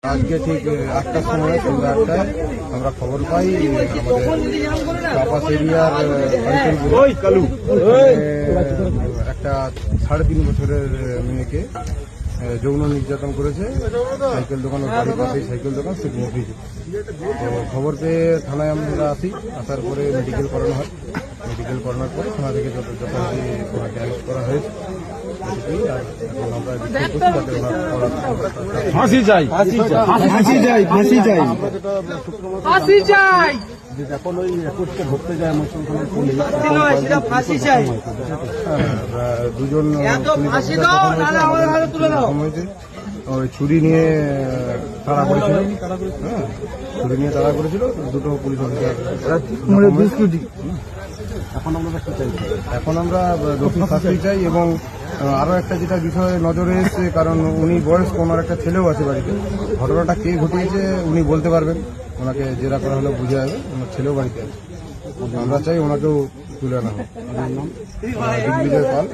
আজকে ঠিক 8টার সময় সন্ধ্যা 8টায় আমরা খবর পাই আমাদের কাপাস এরিয়ার একটা 3.5 বছরের মেয়েকে যৌন নির্যাতন করেছে। সাইকেল দোকান, বাড়ির পাশেই সাইকেল দোকান, সে মুভিজে। তো খবর পেয়ে থানায় আমরা আসার পরে মেডিকেল করানো হয়। মেডিকেল করানোর পরে থানা থেকে যথাযথ ওনাকে অ্যারেস্ট করা হয়েছে। ফাঁসি চাই, ফাঁসি চাই, ফাঁসি চাই, ফাঁসি চাই। এখন ওই রেকর্ডকে ধরতে যায় মুসলমানের পুলিশ, ফাঁসি চাই। দুজন ওই ছুরি নিয়ে তাড়া করেছিল। হ্যাঁ, ছুরি নিয়ে তাড়া করেছিল দুটো পুলিশ অফিসার। এখন আমরা দোষী শাস্তি চাই। এবং আরো একটা যেটা বিষয় নজরে এসেছে, কারণ উনি বয়স্ক, ওনার একটা ছেলেও আছে বাড়িতে। ঘটনাটা কে ঘটিয়েছে উনি বলতে পারবেন, ওনাকে জেরা করা হলে বুঝে যাবে। ওনার ছেলেও বাড়িতে আছে। আমরা চাই ওনাকেও তুলে আনা হোক। দিগ্বিজয় পাল।